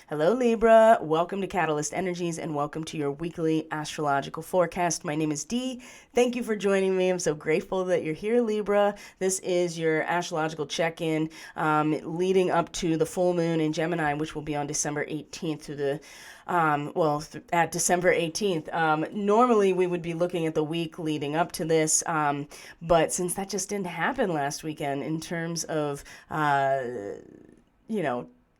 Hello, Libra. Welcome to Catalyst Energies and welcome to your weekly astrological forecast. My name is Dee. Thank you for joining me. I'm so grateful that you're here, Libra. This is your astrological check-in leading up to the full moon in Gemini, which will be on December 18th through the at December 18th. Normally we would be looking at the week leading up to this, but since that just didn't happen last weekend in terms of,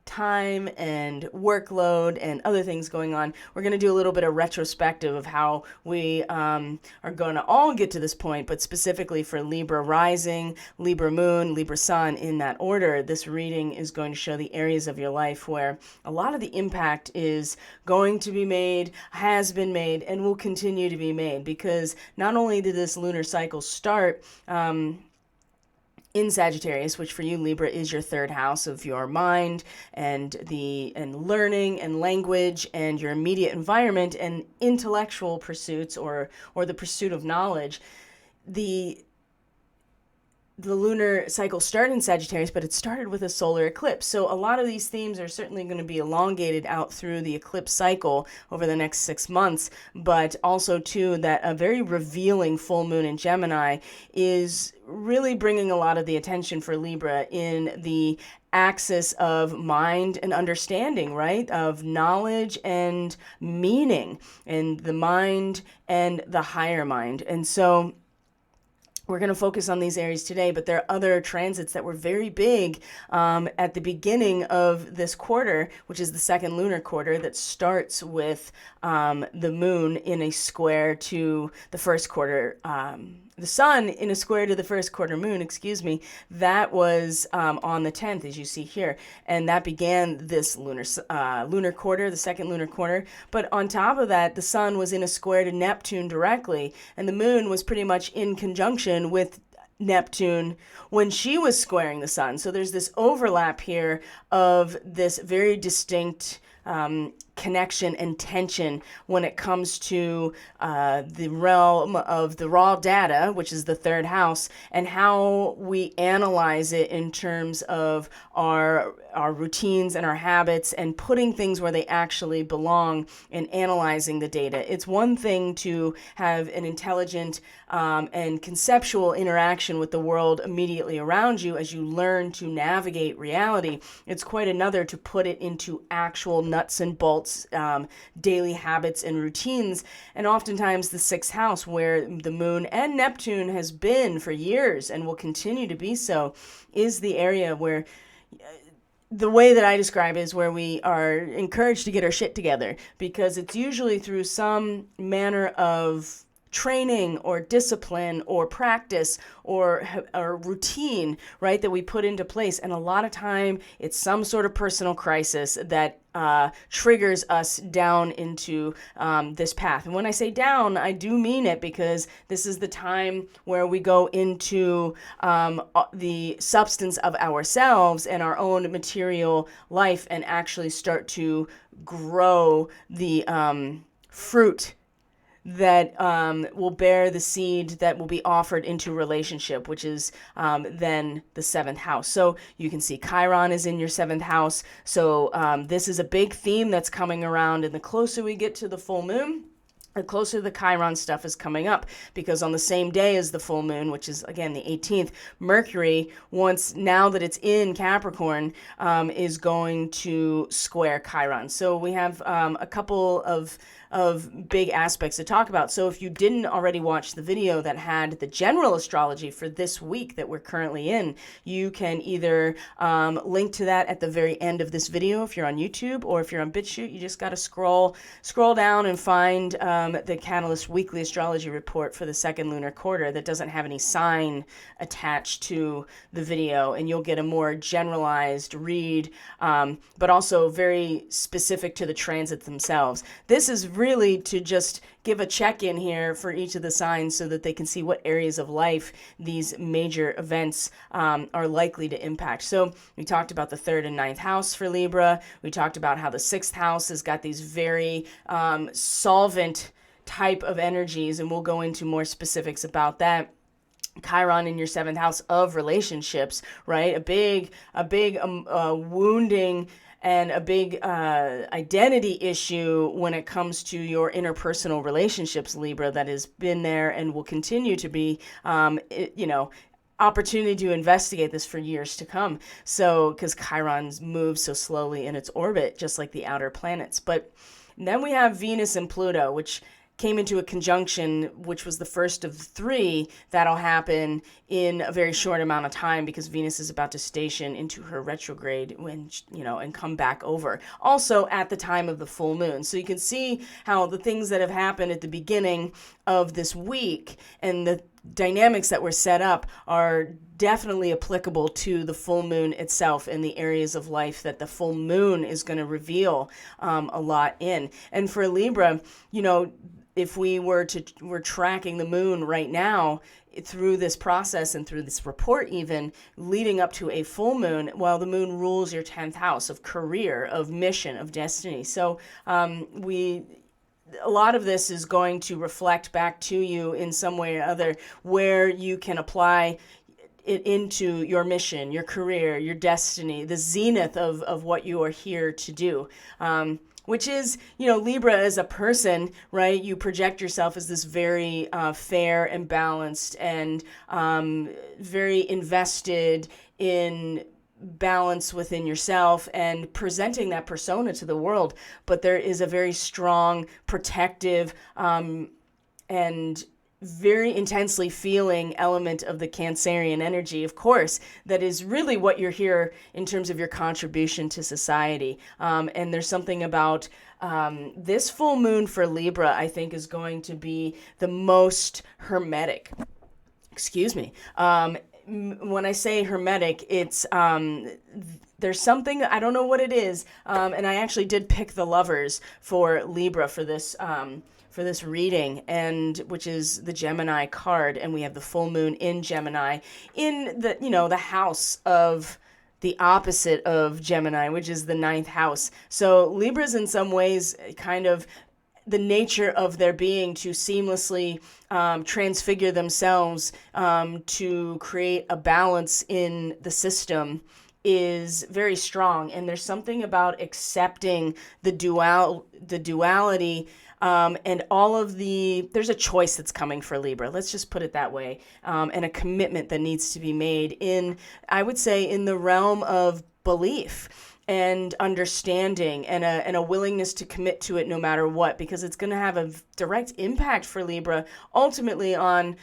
time and workload and other things going on, we're going to do a little bit of retrospective of how we are going to all get to this point, but specifically for Libra rising, Libra moon, Libra sun, in that order. This reading is going to show the areas of your life where a lot of the impact is going to be made, has been made, and will continue to be made, because not only did this lunar cycle start in Sagittarius, which for you, Libra, is your third house of your mind and learning and language and your immediate environment and intellectual pursuits or the pursuit of knowledge. The lunar cycle started in Sagittarius, but it started with a solar eclipse. So a lot of these themes are certainly going to be elongated out through the eclipse cycle over the next 6 months, but also too that a very revealing full moon in Gemini is really bringing a lot of the attention for Libra in the axis of mind and understanding, right? Of knowledge and meaning, and the mind and the higher mind. And so we're going to focus on these areas today, but there are other transits that were very big at the beginning of this quarter, which is the second lunar quarter, that starts with the moon in a square to the first quarter, the sun in a square to the first quarter moon, that was on the 10th, as you see here. And that began this lunar quarter, the second lunar quarter. But on top of that, the sun was in a square to Neptune directly, and the moon was pretty much in conjunction with Neptune when she was squaring the sun. So there's this overlap here of this very distinct connection and tension when it comes to the realm of the raw data, which is the third house, and how we analyze it in terms of our routines and our habits and putting things where they actually belong and analyzing the data. It's one thing to have an intelligent and conceptual interaction with the world immediately around you as you learn to navigate reality. It's quite another to put it into actual nuts and bolts daily habits and routines. And oftentimes the sixth house, where the moon and Neptune has been for years and will continue to be so, is the area where the way that I describe it is where we are encouraged to get our shit together, because it's usually through some manner of training or discipline or practice or routine, right, that we put into place. And a lot of time it's some sort of personal crisis that triggers us down into this path. And when I say down, I do mean it, because this is the time where we go into the substance of ourselves and our own material life and actually start to grow the fruit that will bear the seed that will be offered into relationship, which is then the seventh house. So you can see Chiron is in your seventh house. So this is a big theme that's coming around. And the closer we get to the full moon, the closer the Chiron stuff is coming up, because on the same day as the full moon, which is again the 18th, Mercury, now that it's in Capricorn, is going to square Chiron. So we have a couple of big aspects to talk about. So if you didn't already watch the video that had the general astrology for this week that we're currently in, you can either link to that at the very end of this video if you're on YouTube, or if you're on BitChute, you just got to scroll down and find the Catalyst Weekly Astrology Report for the second lunar quarter that doesn't have any sign attached to the video, and you'll get a more generalized read, but also very specific to the transits themselves. This is really to just give a check-in here for each of the signs so that they can see what areas of life these major events are likely to impact. So we talked about the third and ninth house for Libra. We talked about how the sixth house has got these very solvent type of energies, and we'll go into more specifics about that. Chiron in your seventh house of relationships, right? A big wounding and a big identity issue when it comes to your interpersonal relationships, Libra, that has been there and will continue to be, opportunity to investigate this for years to come. So, because Chiron moves so slowly in its orbit, just like the outer planets. But then we have Venus and Pluto, which came into a conjunction, which was the first of 3 that'll happen in a very short amount of time, because Venus is about to station into her retrograde and come back over. Also at the time of the full moon. So you can see how the things that have happened at the beginning of this week and the dynamics that were set up are definitely applicable to the full moon itself and the areas of life that the full moon is going to reveal a lot in. And for Libra, if we're tracking the moon right now through this process and through this report, even leading up to a full moon, well, the moon rules your 10th house of career, of mission, of destiny. So a lot of this is going to reflect back to you in some way or other, where you can apply it into your mission, your career, your destiny, the zenith of what you are here to do. Which is, Libra as a person, right? You project yourself as this very fair and balanced and very invested in balance within yourself and presenting that persona to the world. But there is a very strong, protective, and very intensely feeling element of the Cancerian energy, of course, that is really what you're here in terms of your contribution to society. And there's something about this full moon for Libra, I think, is going to be the most hermetic. Excuse me. When I say hermetic, it's there's something, I don't know what it is, and I actually did pick the lovers for Libra for this reading, and which is the Gemini card, and we have the full moon in Gemini in the house of the opposite of Gemini, which is the 9th house. So Libra's in some ways kind of the nature of their being to seamlessly transfigure themselves to create a balance in the system is very strong. And there's something about accepting the duality and all of there's a choice that's coming for Libra. Let's just put it that way. And a commitment that needs to be made I would say, in the realm of belief and understanding and a willingness to commit to it no matter what, because it's going to have a direct impact for Libra ultimately on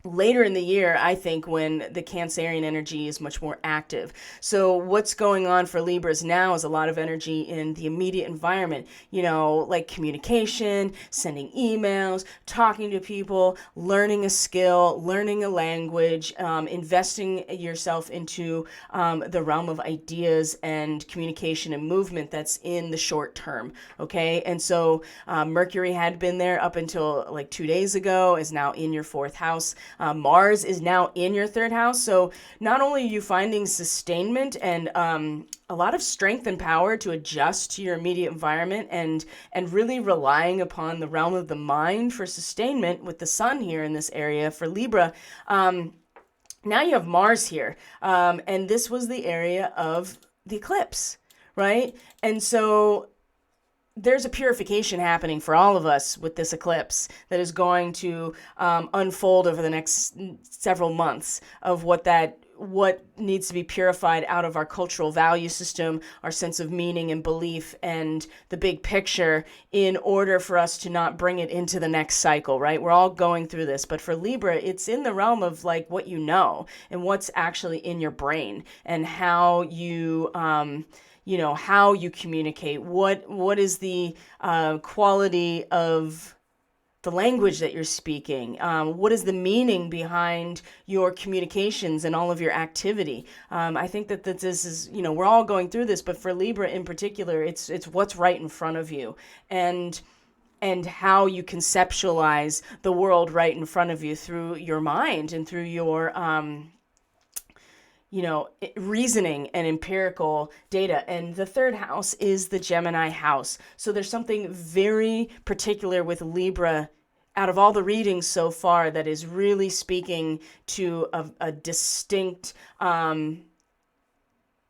later in the year, I think, when the Cancerian energy is much more active. So what's going on for Libras now is a lot of energy in the immediate environment, like communication, sending emails, talking to people, learning a skill, learning a language, investing yourself into the realm of ideas and communication and movement that's in the short term, okay? And so Mercury had been there up until like 2 days ago, is now in your 4th house. Mars is now in your 3rd house. So not only are you finding sustainment and a lot of strength and power to adjust to your immediate environment and really relying upon the realm of the mind for sustainment with the sun here in this area for Libra. Now you have Mars here. And this was the area of the eclipse, right? And so there's a purification happening for all of us with this eclipse that is going to unfold over the next several months of what needs to be purified out of our cultural value system, our sense of meaning and belief, and the big picture in order for us to not bring it into the next cycle, right? We're all going through this, but for Libra, it's in the realm of like what you know and what's actually in your brain and how you how you communicate, what is the quality of the language that you're speaking, what is the meaning behind your communications and all of your activity. I think that this is, we're all going through this, but for Libra in particular, it's what's right in front of you and how you conceptualize the world right in front of you through your mind and through your reasoning and empirical data. And the 3rd house is the Gemini house. So there's something very particular with Libra out of all the readings so far that is really speaking to a distinct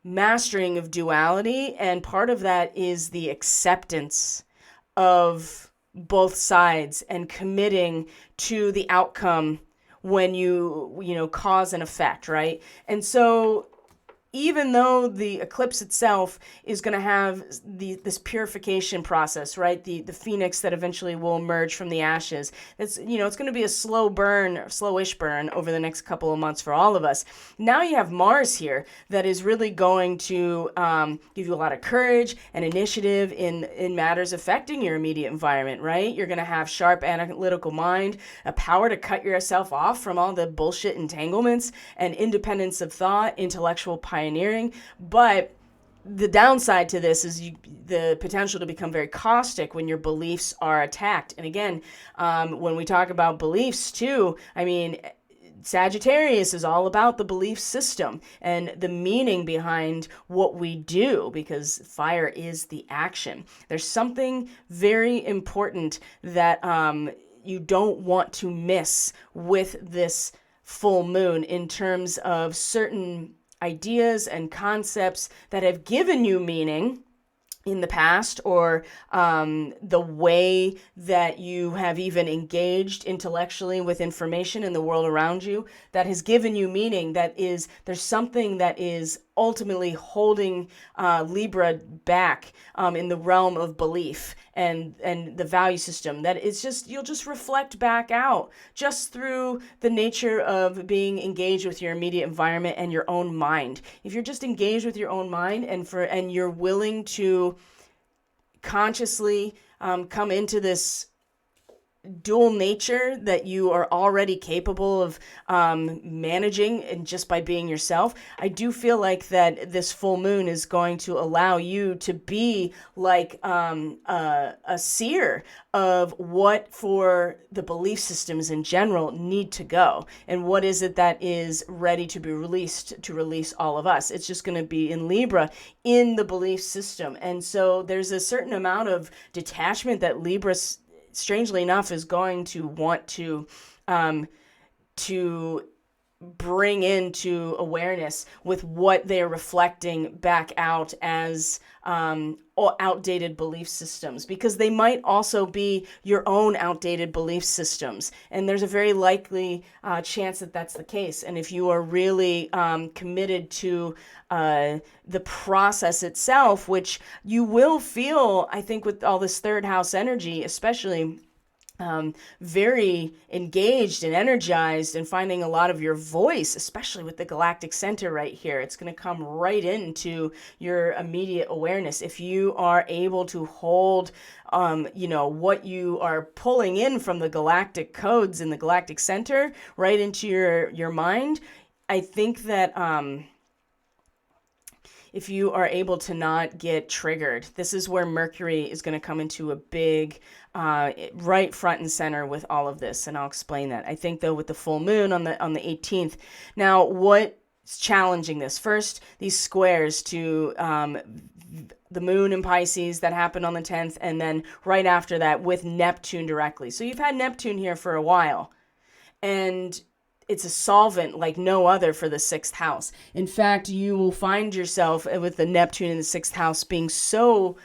mastering of duality, and part of that is the acceptance of both sides and committing to the outcome when you cause and effect, right? And so even though the eclipse itself is going to have this purification process, right? The phoenix that eventually will emerge from the ashes. It's going to be a slowish burn over the next couple of months for all of us. Now you have Mars here that is really going to give you a lot of courage and initiative in matters affecting your immediate environment, right? You're going to have sharp analytical mind, a power to cut yourself off from all the bullshit entanglements, and independence of thought, intellectual pioneering. But the downside to this is the potential to become very caustic when your beliefs are attacked. And again, when we talk about beliefs too, I mean, Sagittarius is all about the belief system and the meaning behind what we do, because fire is the action. There's something very important that you don't want to miss with this full moon in terms of certain ideas and concepts that have given you meaning in the past, or the way that you have even engaged intellectually with information in the world around you that has given you meaning. There's something that is ultimately holding Libra back in the realm of belief and the value system. That it's just, you'll just reflect back out just through the nature of being engaged with your immediate environment and your own mind. If you're just engaged with your own mind and you're willing to consciously come into this dual nature that you are already capable of managing, and just by being yourself, I do feel like that this full moon is going to allow you to be like a seer of what for the belief systems in general need to go, and what is it that is ready to be released to release all of us. It's just going to be in Libra in the belief system. And so there's a certain amount of detachment that Libra, strangely enough, is going to want to bring into awareness with what they're reflecting back out as outdated belief systems, because they might also be your own outdated belief systems. And there's a very likely chance that that's the case. And if you are really committed to the process itself, which you will feel, I think, with all this third house energy, especially very engaged and energized and finding a lot of your voice, especially with the galactic center right here. It's going to come right into your immediate awareness. If you are able to hold, what you are pulling in from the galactic codes in the galactic center right into your mind, I think that, if you are able to not get triggered, this is where Mercury is going to come into a big, right front and center with all of this. And I'll explain that. I think, though, with the full moon on the 18th. Now, what's challenging this? First, these squares to the moon in Pisces that happened on the 10th, and then right after that with Neptune directly. So you've had Neptune here for a while, and it's a solvent like no other for the 6th house. In fact, you will find yourself with the Neptune in the 6th house being so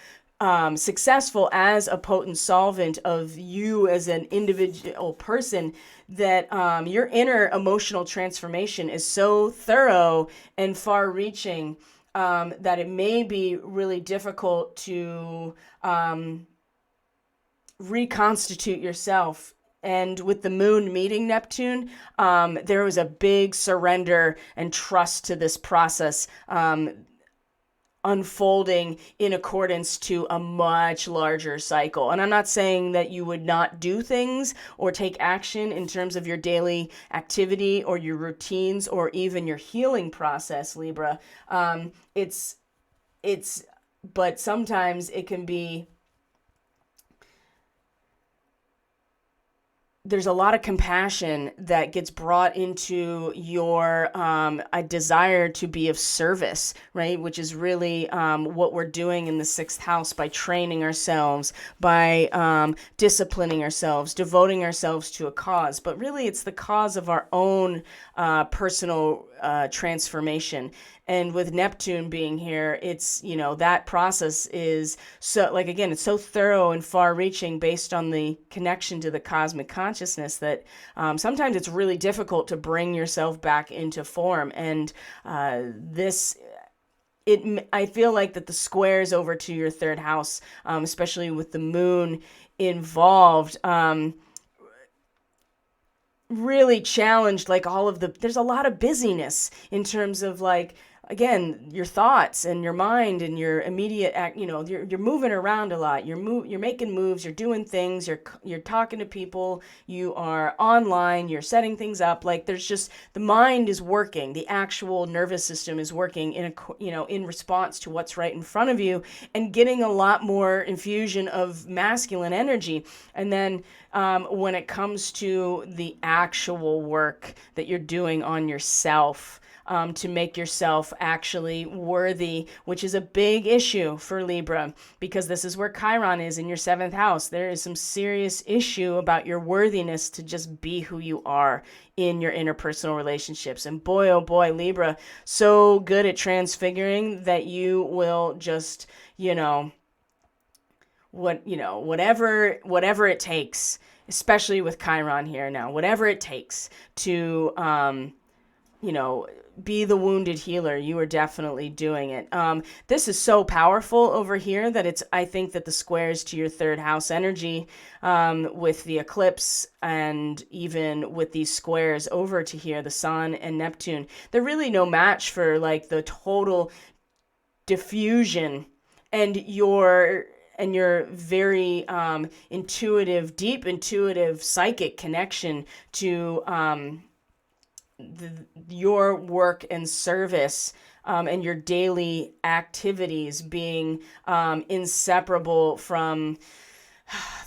successful as a potent solvent of you as an individual person that your inner emotional transformation is so thorough and far-reaching that it may be really difficult to reconstitute yourself. And with the moon meeting Neptune, there was a big surrender and trust to this process unfolding in accordance to a much larger cycle. And I'm not saying that you would not do things or take action in terms of your daily activity or your routines or even your healing process, Libra. But sometimes it can be, there's a lot of compassion that gets brought into your a desire to be of service, right? Which is really what we're doing in the 6th house by training ourselves, by disciplining ourselves, devoting ourselves to a cause. But really, it's the cause of our own personal transformation. And with Neptune being here, it's, that process is so, like, again, it's so thorough and far reaching based on the connection to the cosmic consciousness that sometimes it's really difficult to bring yourself back into form. And I feel like that the squares over to your third house, especially with the moon involved, really challenged like there's a lot of busyness in terms of, like, again, your thoughts and your mind and your immediate act. You're moving around a lot. You're making moves. You're doing things. You're talking to people. You are online. You're setting things up. Like, there's just, the mind is working. The actual nervous system is working in response to what's right in front of you, and getting a lot more infusion of masculine energy. And then when it comes to the actual work that you're doing on yourself, to make yourself actually worthy, which is a big issue for Libra, because this is where Chiron is in your seventh house. There is some serious issue about your worthiness to just be who you are in your interpersonal relationships. And boy, oh boy, Libra, so good at transfiguring that you will just, whatever it takes, especially with Chiron here now, whatever it takes to, be the wounded healer, you are definitely doing it. This is so powerful over here that I think that the squares to your third house energy, with the eclipse and even with these squares over to here, the Sun and Neptune, they're really no match for, like, the total diffusion and your very intuitive, deep intuitive psychic connection to your work and service, and your daily activities being inseparable from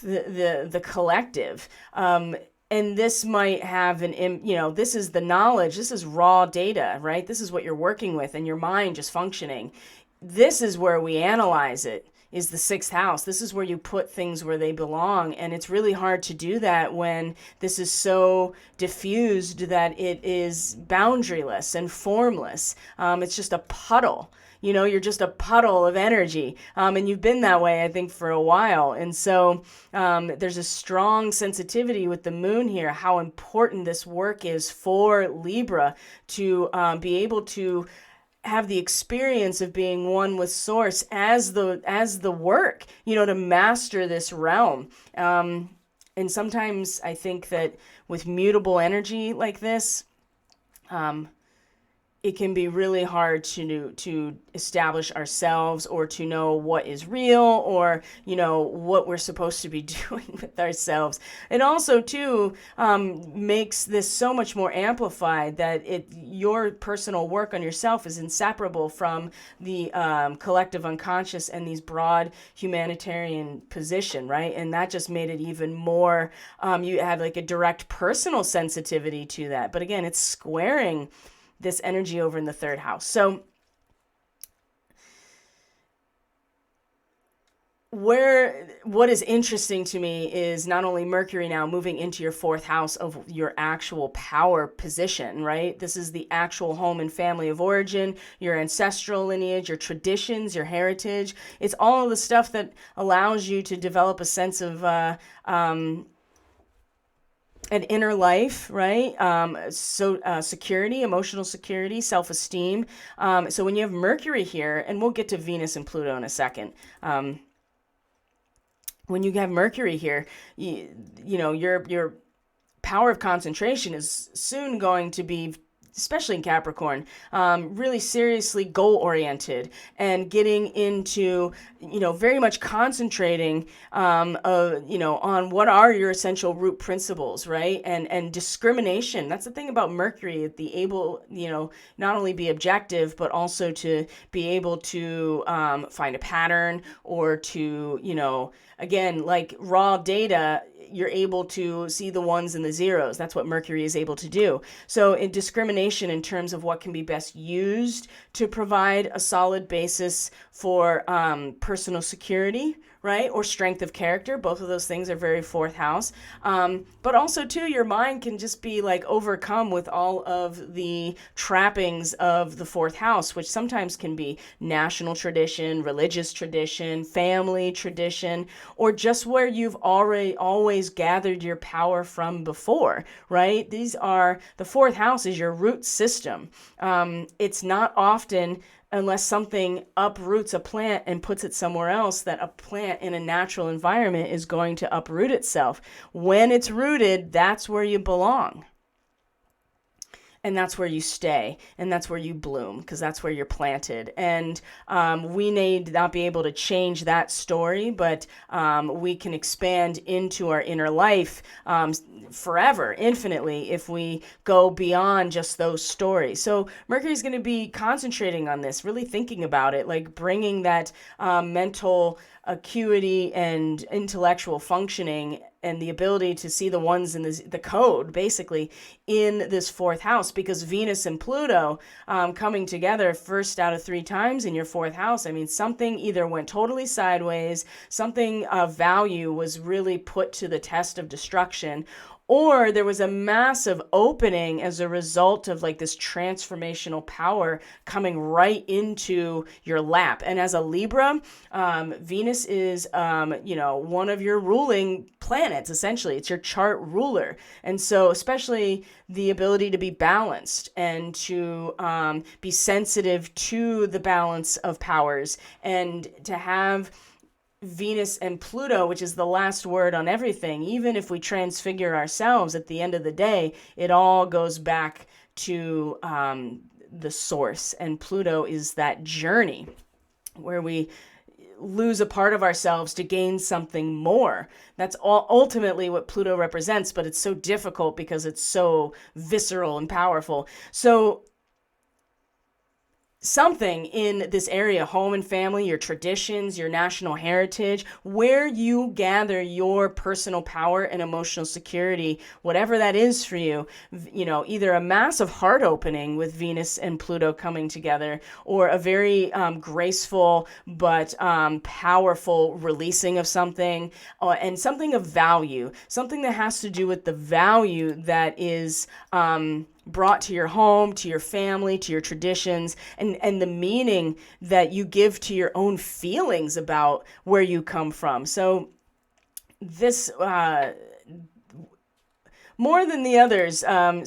the collective. And this might have this is the knowledge, this is raw data, right? This is what you're working with, and your mind just functioning. This is where we analyze it, is the sixth house. This is where you put things where they belong. And it's really hard to do that when this is so diffused that it is boundaryless and formless. It's just a puddle. You're just a puddle of energy. And you've been that way, I think, for a while. And so there's a strong sensitivity with the moon here, how important this work is for Libra to be able to have the experience of being one with source as the work, to master this realm. And sometimes I think that with mutable energy like this, it can be really hard to establish ourselves, or to know what is real, or what we're supposed to be doing with ourselves. It also too makes this so much more amplified that your personal work on yourself is inseparable from the collective unconscious and these broad humanitarian position, right? And that just made it even more. You have like a direct personal sensitivity to that, but again, it's squaring this energy over in the third house. So what is interesting to me is not only Mercury now moving into your fourth house of your actual power position, right? This is the actual home and family of origin, your ancestral lineage, your traditions, your heritage. It's all of the stuff that allows you to develop a sense of an inner life, right? Security, emotional security, self-esteem. So when you have Mercury here, and we'll get to Venus and Pluto in a second. When you have Mercury here, your power of concentration is soon going to be, especially in Capricorn, really seriously goal-oriented, and getting into, very much concentrating, on what are your essential root principles, right? And discrimination. That's the thing about Mercury, not only be objective, but also to be able to find a pattern, or to, again, like raw data, you're able to see the ones and the zeros. That's what Mercury is able to do. So in discrimination in terms of what can be best used to provide a solid basis for personal security, right? Or strength of character. Both of those things are very fourth house. But also too, your mind can just be like overcome with all of the trappings of the fourth house, which sometimes can be national tradition, religious tradition, family tradition, or just where you've already always gathered your power from before, right? The fourth house is your root system. It's not often, unless something uproots a plant and puts it somewhere else, that a plant in a natural environment is going to uproot itself. When it's rooted, that's where you belong. And that's where you stay, and that's where you bloom, because that's where you're planted. And we need not be able to change that story, but we can expand into our inner life forever, infinitely, if we go beyond just those stories. So Mercury is going to be concentrating on this, really thinking about it, like bringing that mental acuity and intellectual functioning and the ability to see the ones in the code, basically, in this fourth house, because Venus and Pluto coming together first out of 3 times in your fourth house. I mean, something either went totally sideways, something of value was really put to the test of destruction, or there was a massive opening as a result of like this transformational power coming right into your lap. And as a Libra, Venus is, one of your ruling planets, essentially. It's your chart ruler. And so especially the ability to be balanced and to be sensitive to the balance of powers, and to have Venus and Pluto, which is the last word on everything. Even if we transfigure ourselves at the end of the day, it all goes back to the source. And Pluto is that journey where we lose a part of ourselves to gain something more. That's all ultimately what Pluto represents, but it's so difficult because it's so visceral and powerful. So something in this area, home and family, your traditions, your national heritage, where you gather your personal power and emotional security, whatever that is for you, either a massive heart opening with Venus and Pluto coming together, or a very graceful but powerful releasing of something, and something of value, something that has to do with the value that is brought to your home, to your family, to your traditions, and the meaning that you give to your own feelings about where you come from. So this, more than the others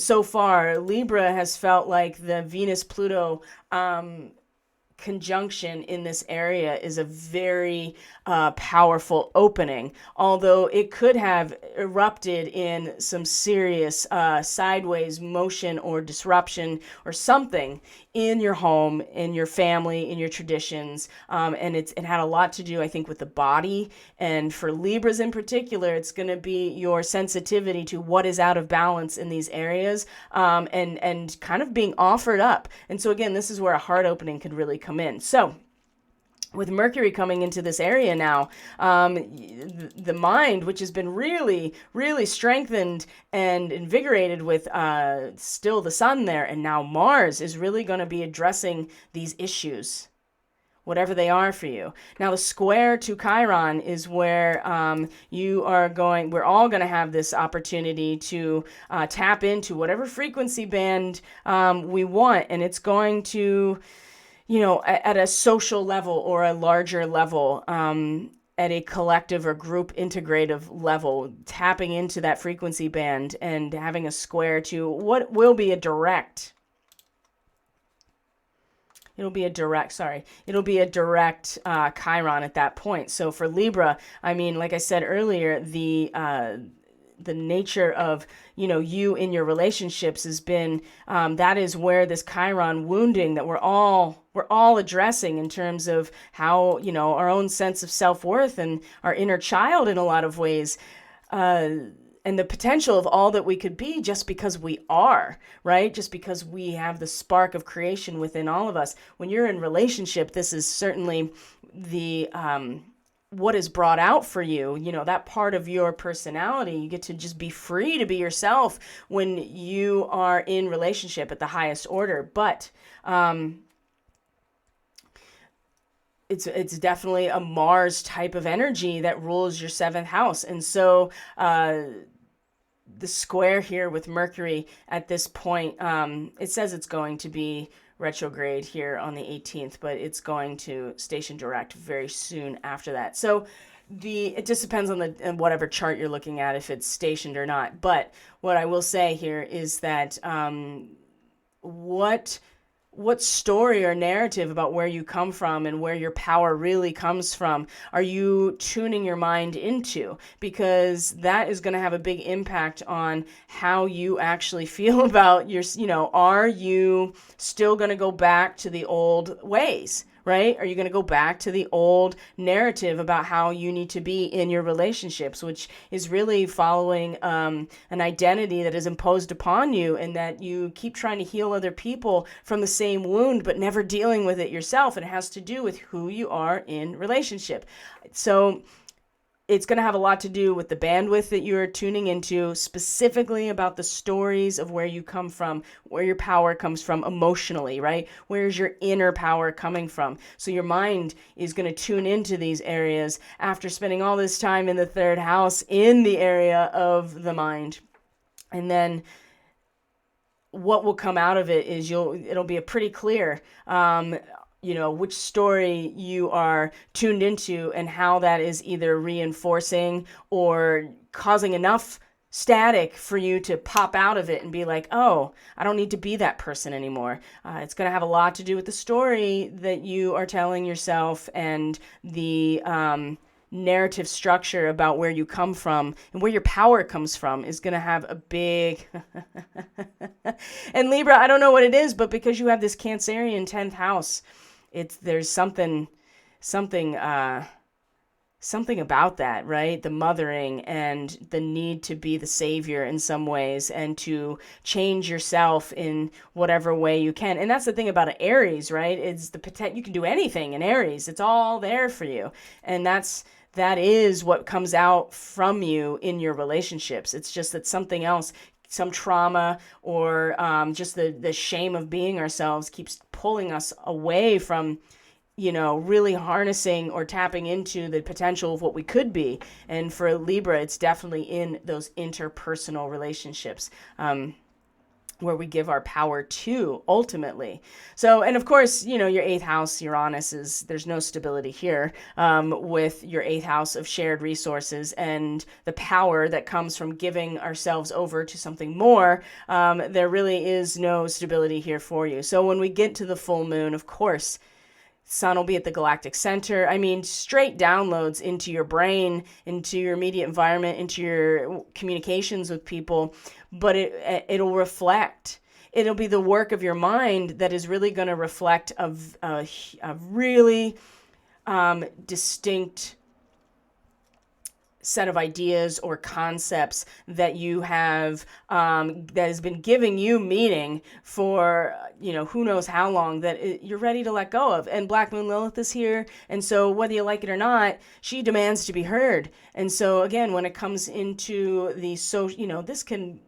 so far, Libra has felt like the Venus-Pluto conjunction in this area is a very powerful opening, although it could have erupted in some serious sideways motion or disruption or something in your home, in your family, in your traditions. And it had a lot to do, I think, with the body. And for Libras in particular, it's going to be your sensitivity to what is out of balance in these areas, and kind of being offered up. And so again, this is where a heart opening could really come in. So with Mercury coming into this area now, the mind, which has been really, really strengthened and invigorated with still the sun there, and now Mars is really going to be addressing these issues, whatever they are for you. Now, the square to Chiron is where we're all going to have this opportunity to tap into whatever frequency band we want, and it's going to, at a social level or a larger level, at a collective or group integrative level, tapping into that frequency band and having a square to what will be a direct. It'll be a direct Chiron at that point. So for Libra, I mean, like I said earlier, the nature of, you in your relationships has been, that is where this Chiron wounding that we're all addressing in terms of how, our own sense of self-worth and our inner child in a lot of ways, and the potential of all that we could be just because we are, right? Just because we have the spark of creation within all of us. When you're in relationship, this is certainly the what is brought out for you, that part of your personality. You get to just be free to be yourself when you are in relationship at the highest order. But it's definitely a Mars type of energy that rules your 7th house. And so the square here with Mercury at this point, it says it's going to be retrograde here on the 18th, but it's going to station direct very soon after that. So it just depends on whatever chart you're looking at, if it's stationed or not. But what I will say here is that what story or narrative about where you come from and where your power really comes from are you tuning your mind into? Because that is going to have a big impact on how you actually feel about are you still going to go back to the old ways? Right? Are you going to go back to the old narrative about how you need to be in your relationships, which is really following an identity that is imposed upon you, and that you keep trying to heal other people from the same wound, but never dealing with it yourself? And it has to do with who you are in relationship. So it's going to have a lot to do with the bandwidth that you're tuning into, specifically about the stories of where you come from, where your power comes from emotionally, right? Where's your inner power coming from? So your mind is going to tune into these areas after spending all this time in the 3rd house in the area of the mind. And then what will come out of it is it'll be a pretty clear, which story you are tuned into and how that is either reinforcing or causing enough static for you to pop out of it and be like, oh, I don't need to be that person anymore. It's going to have a lot to do with the story that you are telling yourself, and the narrative structure about where you come from and where your power comes from is going to have a big and Libra, I don't know what it is, but because you have this Cancerian 10th house, there's something about that, right? The mothering and the need to be the savior in some ways, and to change yourself in whatever way you can. And that's the thing about an Aries, right? It's the potential. You can do anything in Aries. It's all there for you. And that is what comes out from you in your relationships. It's just that something else, some trauma, or just the shame of being ourselves keeps pulling us away from, really harnessing or tapping into the potential of what we could be. And for Libra, it's definitely in those interpersonal relationships, where we give our power to ultimately. So, and of course, your 8th house, Uranus, there's no stability here, with your 8th house of shared resources and the power that comes from giving ourselves over to something more. There really is no stability here for you. So when we get to the full moon, of course, Sun will be at the galactic center. I mean, straight downloads into your brain, into your immediate environment, into your communications with people. But it'll reflect. It'll be the work of your mind that is really going to reflect a really distinct set of ideas or concepts that you have, that has been giving you meaning for, who knows how long, that you're ready to let go of. And Black Moon Lilith is here. And so whether you like it or not, she demands to be heard. And so again, when it comes into this can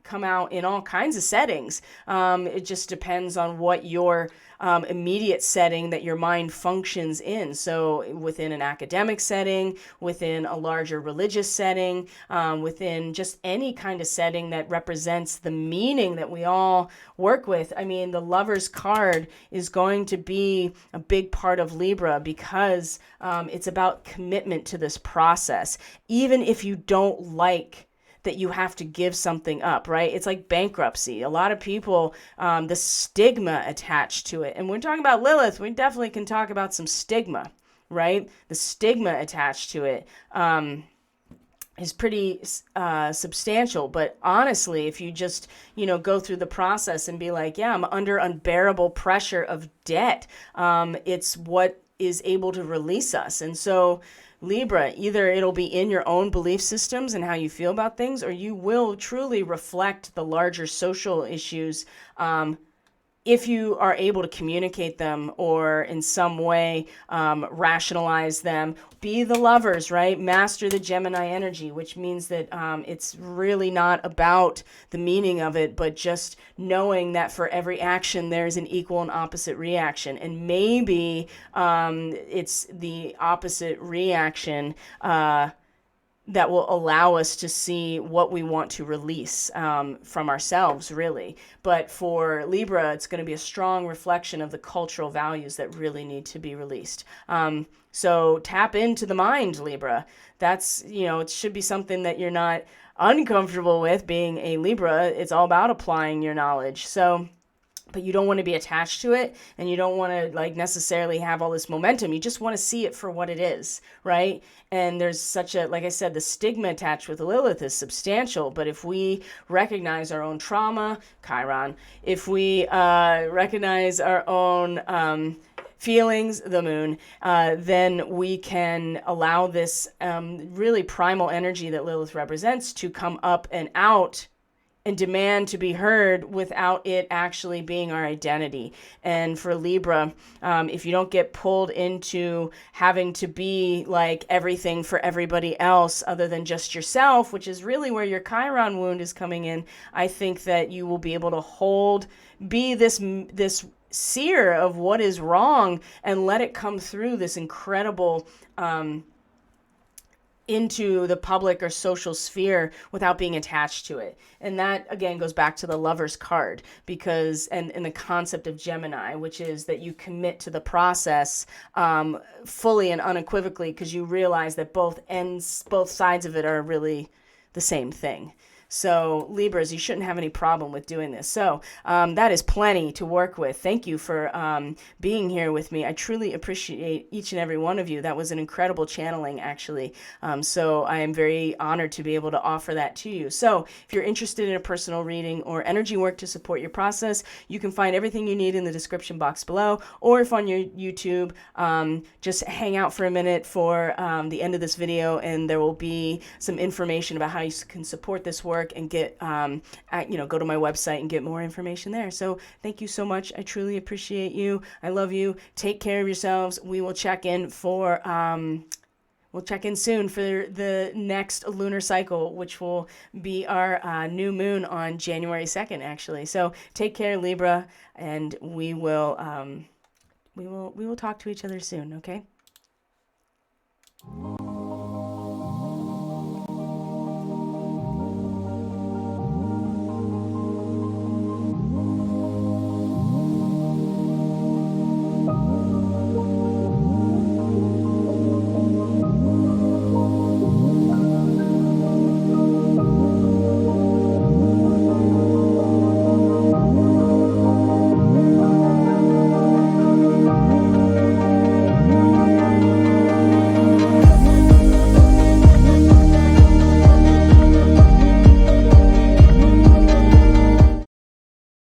come out in all kinds of settings. It just depends on what your immediate setting that your mind functions in. So within an academic setting, within a larger religious setting, within just any kind of setting that represents the meaning that we all work with. I mean, the Lover's card is going to be a big part of Libra, because it's about commitment to this process. Even if you don't like that you have to give something up, right? It's like bankruptcy. A lot of people, the stigma attached to it. And when we're talking about Lilith, we definitely can talk about some stigma, right? The stigma attached to it is pretty substantial. But honestly, if you just, go through the process and be like, yeah, I'm under unbearable pressure of debt, it's what is able to release us. And so Libra, either it'll be in your own belief systems and how you feel about things, or you will truly reflect the larger social issues if you are able to communicate them or in some way rationalize them, be the lovers, right? Master the Gemini energy, which means that it's really not about the meaning of it, but just knowing that for every action, there's an equal and opposite reaction. And maybe it's the opposite reaction that will allow us to see what we want to release from ourselves, really. But for Libra, it's going to be a strong reflection of the cultural values that really need to be released. So tap into the mind, Libra. That's, it should be something that you're not uncomfortable with being a Libra. It's all about applying your knowledge. So, but you don't want to be attached to it, and you don't want to necessarily have all this momentum. You just want to see it for what it is, right? And there's such a, like I said, the stigma attached with Lilith is substantial. But if we recognize our own trauma, Chiron, if we recognize our own feelings, the moon, then we can allow this really primal energy that Lilith represents to come up and out and demand to be heard without it actually being our identity. And for Libra, if you don't get pulled into having to be like everything for everybody else other than just yourself, which is really where your Chiron wound is coming in, I think that you will be able to be this seer of what is wrong and let it come through this incredible into the public or social sphere without being attached to it. And that again goes back to the Lover's card, because and the concept of Gemini, which is that you commit to the process fully and unequivocally, because you realize that both sides of it are really the same thing. So Libras, you shouldn't have any problem with doing this. So that is plenty to work with. Thank you for being here with me. I truly appreciate each and every one of you. That was an incredible channeling, actually. So I am very honored to be able to offer that to you. So if you're interested in a personal reading or energy work to support your process, you can find everything you need in the description box below. Or if on your YouTube, just hang out for a minute for the end of this video, and there will be some information about how you can support this work and get, go to my website and get more information there. So thank you so much. I truly appreciate you. I love you. Take care of yourselves. We will check in for, we'll check in soon for the next lunar cycle, which will be our new moon on January 2nd, actually. So take care, Libra, and we will talk to each other soon. Okay.